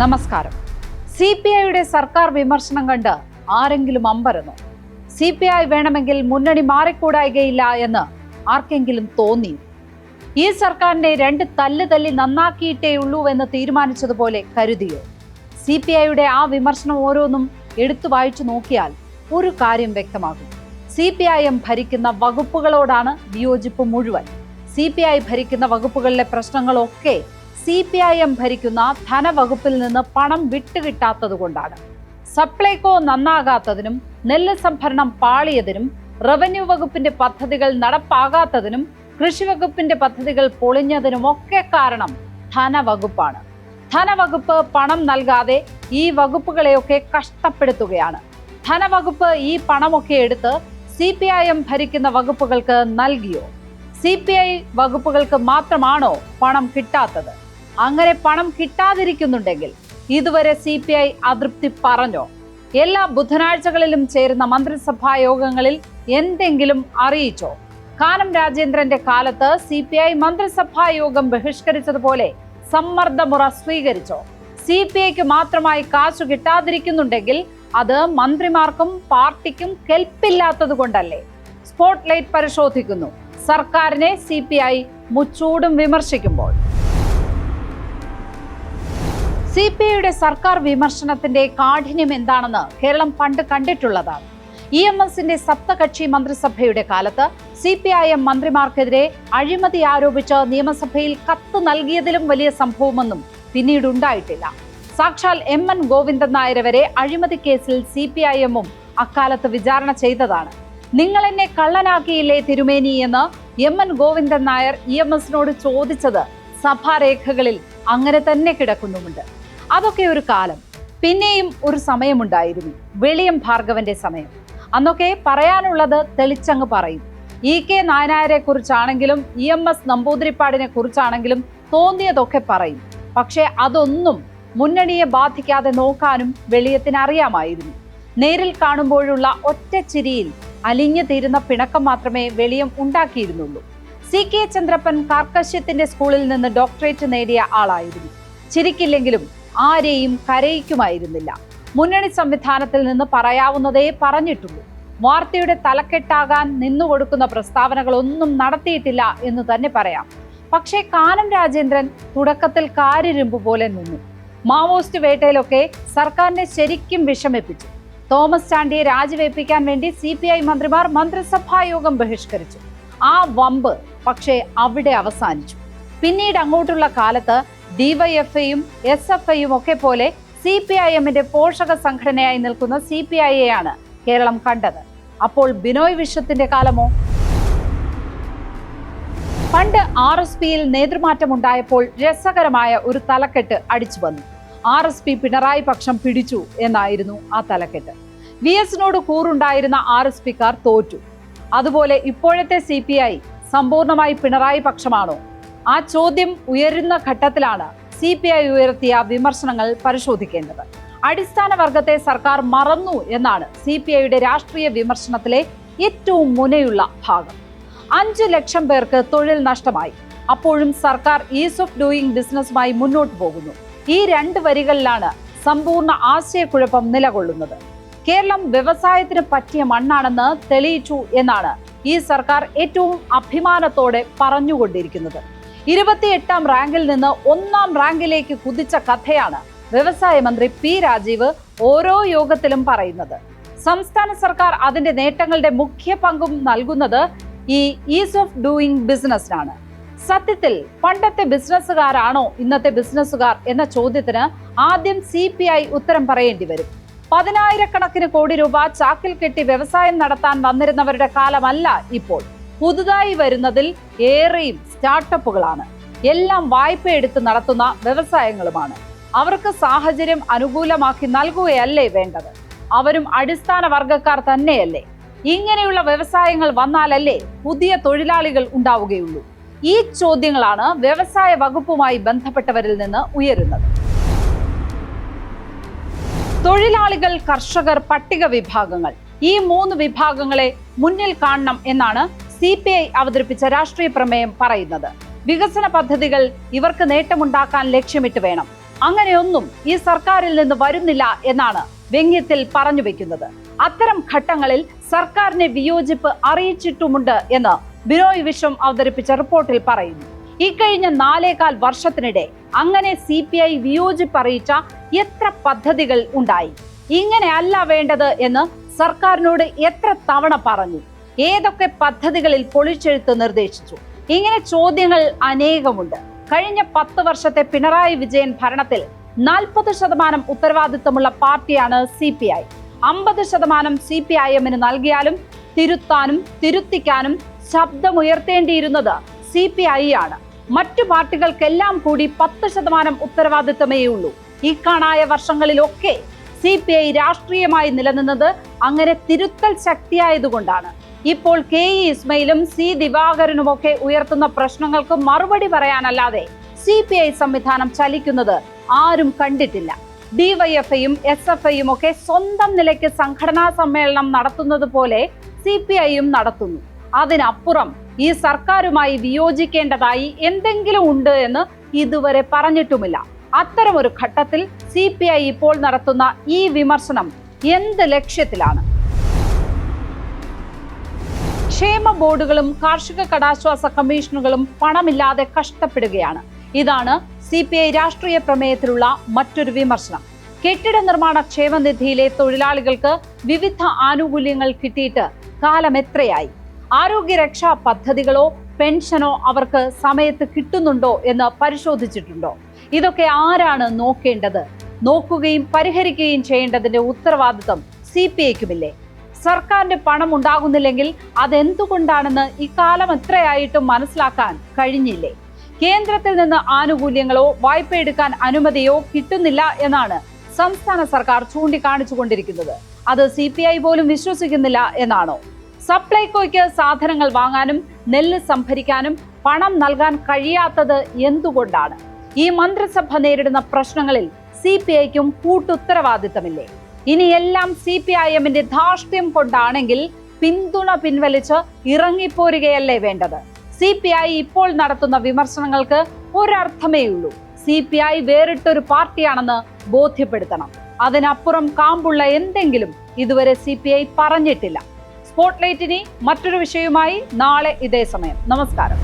നമസ്കാരം. CPIയുടെ സർക്കാർ വിമർശനം കണ്ട് ആരെങ്കിലും അമ്പരന്നോ? CPI വേണമെങ്കിൽ മുന്നണി മാറിക്കൂടായികയില്ല എന്ന് ആർക്കെങ്കിലും തോന്നി? ഈ സർക്കാരിനെ രണ്ട് തല്ലി നന്നാക്കിയിട്ടേയുള്ളൂ എന്ന് തീരുമാനിച്ചതുപോലെ കരുതിയോ? CPIയുടെ ആ വിമർശനം ഓരോന്നും എടുത്തു വായിച്ചു നോക്കിയാൽ ഒരു കാര്യം വ്യക്തമാകും. CPIM ഭരിക്കുന്ന വകുപ്പുകളോടാണ് വിയോജിപ്പ് മുഴുവൻ. CPI ഭരിക്കുന്ന വകുപ്പുകളിലെ പ്രശ്നങ്ങളൊക്കെ CPIM ഭരിക്കുന്ന ധനവകുപ്പിൽ നിന്ന് പണം വിട്ടുകിട്ടാത്തത് കൊണ്ടാണ്. സപ്ലൈകോ നന്നാകാത്തതിനും നെല്ല് സംഭരണം പാളിയതിനും റവന്യൂ വകുപ്പിന്റെ പദ്ധതികൾ നടപ്പാകാത്തതിനും കൃഷി വകുപ്പിന്റെ പദ്ധതികൾ പൊളിഞ്ഞതിനുമൊക്കെ കാരണം ധനവകുപ്പാണ്. ധനവകുപ്പ് പണം നൽകാതെ ഈ വകുപ്പുകളെയൊക്കെ കഷ്ടപ്പെടുത്തുകയാണ്. ധനവകുപ്പ് ഈ പണമൊക്കെ എടുത്ത് CPIM ഭരിക്കുന്ന വകുപ്പുകൾക്ക് നൽകിയോ? CPI വകുപ്പുകൾക്ക് മാത്രമാണോ പണം കിട്ടാത്തത്? അങ്ങനെ പണം കിട്ടാതിരിക്കുന്നുണ്ടെങ്കിൽ ഇതുവരെ CPI അതൃപ്തി പറഞ്ഞോ? എല്ലാ ബുധനാഴ്ചകളിലും ചേരുന്ന മന്ത്രിസഭാ യോഗങ്ങളിൽ എന്തെങ്കിലും അറിയിച്ചോ? കാനം രാജേന്ദ്രന്റെ കാലത്ത് CPI മന്ത്രിസഭാ യോഗം ബഹിഷ്കരിച്ചതുപോലെ സമ്മർദ്ദമുറ സ്വീകരിച്ചോ? CPIക്ക് മാത്രമായി കാശു കിട്ടാതിരിക്കുന്നുണ്ടെങ്കിൽ അത് മന്ത്രിമാർക്കും പാർട്ടിക്കും കെൽപ്പില്ലാത്തത് കൊണ്ടല്ലേ? സ്പോട്ട്ലൈറ്റ് പരിശോധിക്കുന്നു സർക്കാരിനെ CPI മുച്ചൂടും വിമർശിക്കുമ്പോൾ. CPIയുടെ സർക്കാർ വിമർശനത്തിന്റെ കാഠിന്യം എന്താണെന്ന് കേരളം പണ്ട് കണ്ടിട്ടുള്ളതാണ്. EMSന്റെ സപ്തകക്ഷി മന്ത്രിസഭയുടെ കാലത്ത് CPIM മന്ത്രിമാർക്കെതിരെ അഴിമതി ആരോപിച്ച് നിയമസഭയിൽ കത്ത് നൽകിയതിലും വലിയ സംഭവമൊന്നും പിന്നീടുണ്ടായിട്ടില്ല. സാക്ഷാൽ MN ഗോവിന്ദൻ നായർ വരെ അഴിമതി കേസിൽ CPIMഉം അക്കാലത്ത് വിചാരണ ചെയ്തതാണ്. നിങ്ങൾ എന്നെ കള്ളനാക്കിയില്ലേ തിരുമേനി എന്ന് MN ഗോവിന്ദൻ നായർ EMSനോട് ചോദിച്ചത് സഭാരേഖകളിൽ അങ്ങനെ തന്നെ കിടക്കുന്നുമുണ്ട്. അതൊക്കെ ഒരു കാലം. പിന്നെയും ഒരു സമയമുണ്ടായിരുന്നു, വെളിയം ഭാർഗവന്റെ സമയം. അന്നൊക്കെ പറയാനുള്ളത് തെളിച്ചങ്ങ് പറയും. EK നായനാരെ കുറിച്ചാണെങ്കിലും EMS നമ്പൂതിരിപ്പാടിനെ കുറിച്ചാണെങ്കിലും തോന്നിയതൊക്കെ പറയും. പക്ഷെ അതൊന്നും മുന്നണിയെ ബാധിക്കാതെ നോക്കാനും വെളിയത്തിന് അറിയാമായിരുന്നു. നേരിൽ കാണുമ്പോഴുള്ള ഒറ്റ ചിരിയിൽ അലിഞ്ഞു തീരുന്ന പിണക്കം മാത്രമേ വെളിയം ഉണ്ടാക്കിയിരുന്നുള്ളൂ. CK ചന്ദ്രപ്പൻ കാർക്കശ്യത്തിന്റെ സ്കൂളിൽ നിന്ന് ഡോക്ടറേറ്റ് നേടിയ ആളായിരുന്നു. ചിരിക്കില്ലെങ്കിലും ആരെയും കരയിക്കുമായിരുന്നില്ല. മുന്നണി സംവിധാനത്തിൽ നിന്ന് പറയാവുന്നതേ പറഞ്ഞിട്ടുള്ളൂ. വാർത്തയുടെ തലക്കെട്ടാകാൻ നിന്നുകൊടുക്കുന്ന പ്രസ്താവനകളൊന്നും നടത്തിയിട്ടില്ല എന്ന് തന്നെ പറയാം. പക്ഷേ കാനം രാജേന്ദ്രൻ തുടക്കത്തിൽ കാരിരുമ്പ് പോലെ നിന്നു. മാവോയിസ്റ്റ് വേട്ടയിലൊക്കെ സർക്കാരിനെ ശരിക്കും വിഷമിപ്പിച്ചു. തോമസ് ചാണ്ടിയെ രാജിവെപ്പിക്കാൻ വേണ്ടി CPI മന്ത്രിമാർ മന്ത്രിസഭാ യോഗം ബഹിഷ്കരിച്ചു. ആ വമ്പ് പക്ഷേ അവിടെ അവസാനിച്ചു. പിന്നീട് അങ്ങോട്ടുള്ള കാലത്ത് DYFIയും SFIയും ഒക്കെ പോലെ CPIMന്റെ പോഷക സംഘടനയായി നിൽക്കുന്ന CPIയെയാണ് കേരളം കണ്ടത്. അപ്പോൾ ബിനോയ് വിശ്വത്തിന്റെ കാലമോ? പണ്ട് RSPയിൽ നേതൃമാറ്റം ഉണ്ടായപ്പോൾ രസകരമായ ഒരു തലക്കെട്ട് അടിച്ചു വന്നു. RSP പിണറായി പക്ഷം പിടിച്ചു എന്നായിരുന്നു ആ തലക്കെട്ട്. VSനോട് കൂറുണ്ടായിരുന്ന RSPക്കാർ തോറ്റു. അതുപോലെ ഇപ്പോഴത്തെ CPI സമ്പൂർണമായി പിണറായി പക്ഷമാണോ? ആ ചോദ്യം ഉയരുന്ന ഘട്ടത്തിലാണ് CPI ഉയർത്തിയ വിമർശനങ്ങൾ പരിശോധിക്കേണ്ടത്. അടിസ്ഥാന വർഗത്തെ സർക്കാർ മറന്നു എന്നാണ് CPIയുടെ രാഷ്ട്രീയ വിമർശനത്തിലെ ഏറ്റവും മുനയുള്ള ഭാഗം. 5 ലക്ഷം പേർക്ക് തൊഴിൽ നഷ്ടമായി. അപ്പോഴും സർക്കാർ ഈസ് ഓഫ് ഡൂയിങ് ബിസിനസ്സുമായി മുന്നോട്ട് പോകുന്നു. ഈ രണ്ട് വരികളിലാണ് സമ്പൂർണ്ണ ആശയക്കുഴപ്പം നിലകൊള്ളുന്നത്. കേരളം വ്യവസായത്തിന് പറ്റിയ മണ്ണാണെന്ന് തെളിയിച്ചു എന്നാണ് ഈ സർക്കാർ ഏറ്റവും അഭിമാനത്തോടെ പറഞ്ഞുകൊണ്ടിരിക്കുന്നത്. 28ാം റാങ്കിൽ നിന്ന് 1ാം റാങ്കിലേക്ക് കുതിച്ച കഥയാണ് വ്യവസായ മന്ത്രി P രാജീവ് ഓരോ യോഗത്തിലും പറയുന്നത്. സംസ്ഥാന സർക്കാർ അതിന്റെ നേട്ടങ്ങളുടെ മുഖ്യ പങ്കും നൽകുന്നത് ഈ ഈസ് ഓഫ് ഡൂയിങ് ബിസിനസ്സിനാണ്. സത്യത്തിൽ പണ്ടത്തെ ബിസിനസ്സുകാരാണോ ഇന്നത്തെ ബിസിനസ്സുകാർ എന്ന ചോദ്യത്തിന് ആദ്യം CPI ഉത്തരം പറയേണ്ടി വരും. 10,000 കോടി രൂപ ചാക്കിൽ കെട്ടി വ്യവസായം നടത്താൻ വന്നിരുന്നവരുടെ കാലമല്ല ഇപ്പോൾ. പുതുതായി വരുന്നതിൽ ഏറെയും സ്റ്റാർട്ടപ്പുകളാണ്. എല്ലാം വായ്പ എടുത്ത് നടത്തുന്ന വ്യവസായങ്ങളുമാണ്. അവർക്ക് സാഹചര്യം അനുകൂലമാക്കി നൽകുകയല്ലേ വേണ്ടത്? അവരും അടിസ്ഥാന വർഗക്കാർ തന്നെയല്ലേ? ഇങ്ങനെയുള്ള വ്യവസായങ്ങൾ വന്നാലല്ലേ പുതിയ തൊഴിലാളികൾ ഉണ്ടാവുകയുള്ളൂ. ഈ ചോദ്യങ്ങളാണ് വ്യവസായ വകുപ്പുമായി ബന്ധപ്പെട്ടവരിൽ നിന്ന് ഉയരുന്നത്. തൊഴിലാളികൾ, കർഷകർ, പട്ടിക വിഭാഗങ്ങൾ, ഈ 3 വിഭാഗങ്ങളെ മുന്നിൽ കാണണം എന്നാണ് CPI അവതരിപ്പിച്ച രാഷ്ട്രീയ പ്രമേയം പറയുന്നത്. വികസന പദ്ധതികൾ ഇവർക്ക് നേട്ടമുണ്ടാക്കാൻ ലക്ഷ്യമിട്ട് വേണം. അങ്ങനെയൊന്നും ഈ സർക്കാരിൽ നിന്ന് വരുന്നില്ല എന്നാണ് വ്യംഗ്യത്തിൽ പറഞ്ഞു വെക്കുന്നത്. അത്തരം ഘട്ടങ്ങളിൽ സർക്കാരിനെ വിയോജിപ്പ് അറിയിച്ചിട്ടുമുണ്ട് എന്ന് ബിനോയ് വിശ്വം അവതരിപ്പിച്ച റിപ്പോർട്ടിൽ പറയുന്നു. ഇക്കഴിഞ്ഞ 4.25 വർഷത്തിനിടെ അങ്ങനെ CPI വിയോജിപ്പ് അറിയിച്ച എത്ര പദ്ധതികൾ ഉണ്ടായി? ഇങ്ങനെയല്ല വേണ്ടത് എന്ന് സർക്കാരിനോട് എത്ര തവണ പറഞ്ഞു? ഏതൊക്കെ പദ്ധതികളിൽ പൊളിച്ചെഴുത്ത് നിർദ്ദേശിച്ചു? ഇങ്ങനെ ചോദ്യങ്ങൾ അനേകമുണ്ട്. കഴിഞ്ഞ 10 വർഷത്തെ പിണറായി വിജയൻ ഭരണത്തിൽ 40% ഉത്തരവാദിത്തമുള്ള പാർട്ടിയാണ് CPI. 50% CPIM-ന് നൽകിയാലും തിരുത്താനും തിരുത്തിക്കാനും ശബ്ദമുയർത്തേണ്ടിയിരുന്നത് CPI ആണ്. മറ്റു പാർട്ടികൾക്കെല്ലാം കൂടി 10% ഉത്തരവാദിത്തമേ ഉള്ളൂ. ഇക്കണായ വർഷങ്ങളിലൊക്കെ CPI രാഷ്ട്രീയമായി നിലനിന്നത് അങ്ങനെ തിരുത്തൽ ശക്തിയായതുകൊണ്ടാണ്. ഇപ്പോൾ KE ഇസ്മയിലും C ദിവാകരനുമൊക്കെ ഉയർത്തുന്ന പ്രശ്നങ്ങൾക്ക് മറുപടി പറയാനല്ലാതെ CPI സംവിധാനം ചലിക്കുന്നത് ആരും കണ്ടിട്ടില്ല. DYFI-യും SFI-യും ഒക്കെ സ്വന്തം നിലയ്ക്ക് സംഘടനാ സമ്മേളനം നടത്തുന്നത് പോലെ CPI-യും നടത്തുന്നു. അതിനപ്പുറം ഈ സർക്കാരുമായി വിയോജിക്കേണ്ടതായി എന്തെങ്കിലും ഉണ്ട് എന്ന് ഇതുവരെ പറഞ്ഞിട്ടുമില്ല. അത്തരമൊരു ഘട്ടത്തിൽ CPI ഇപ്പോൾ നടത്തുന്ന ഈ വിമർശനം എന്ത് ലക്ഷ്യത്തിലാണ്? ക്ഷേമ ബോർഡുകളും കാർഷിക കടാശ്വാസ കമ്മീഷനുകളും പണമില്ലാതെ കഷ്ടപ്പെടുകയാണ്. ഇതാണ് CPI രാഷ്ട്രീയ പ്രമേയത്തിലുള്ള മറ്റൊരു വിമർശനം. കെട്ടിട നിർമ്മാണ ക്ഷേമനിധിയിലെ തൊഴിലാളികൾക്ക് വിവിധ ആനുകൂല്യങ്ങൾ കിട്ടിയിട്ട് കാലം എത്രയായി? ആരോഗ്യരക്ഷാ പദ്ധതികളോ പെൻഷനോ അവർക്ക് സമയത്ത് കിട്ടുന്നുണ്ടോ എന്ന് പരിശോധിച്ചിട്ടുണ്ടോ? ഇതൊക്കെ ആരാണ് നോക്കേണ്ടത്? നോക്കുകയും പരിഹരിക്കുകയും ചെയ്യേണ്ടതിന്റെ ഉത്തരവാദിത്തം CPI-ക്കുമില്ലേ? സർക്കാരിന്റെ പണം ഉണ്ടാകുന്നില്ലെങ്കിൽ അതെന്തുകൊണ്ടാണെന്ന് ഇക്കാലം എത്രയായിട്ടും മനസ്സിലാക്കാൻ കഴിഞ്ഞില്ലേ? കേന്ദ്രത്തിൽ നിന്ന് ആനുകൂല്യങ്ങളോ വായ്പ എടുക്കാൻ അനുമതിയോ കിട്ടുന്നില്ല എന്നാണ് സംസ്ഥാന സർക്കാർ ചൂണ്ടിക്കാണിച്ചുകൊണ്ടിരിക്കുന്നത്. അത് CPI പോലും വിശ്വസിക്കുന്നില്ല എന്നാണോ? സപ്ലൈകോയ്ക്ക് സാധനങ്ങൾ വാങ്ങാനും നെല്ല് സംഭരിക്കാനും പണം നൽകാൻ കഴിയാത്തത് എന്തുകൊണ്ടാണ്? ഈ മന്ത്രിസഭ നേരിടുന്ന പ്രശ്നങ്ങളിൽ CPI-ക്കും കൂട്ടുത്തരവാദിത്തമില്ലേ? ഇനിയെല്ലാം CPIM-ന്റെ ധാർഷ്ട്യം കൊണ്ടാണെങ്കിൽ പിന്തുണ പിൻവലിച്ച് ഇറങ്ങിപ്പോരുകയല്ലേ വേണ്ടത്? CPI ഇപ്പോൾ നടത്തുന്ന വിമർശനങ്ങൾക്ക് ഒരർത്ഥമേയുള്ളൂ. CPI വേറിട്ടൊരു പാർട്ടിയാണെന്ന് ബോധ്യപ്പെടുത്തണം. അതിനപ്പുറം കാമ്പുള്ള എന്തെങ്കിലും ഇതുവരെ CPI പറഞ്ഞിട്ടില്ല. സ്പോട്ട്ലൈറ്റിനി മറ്റൊരു വിഷയവുമായി നാളെ ഇതേ സമയം. നമസ്കാരം.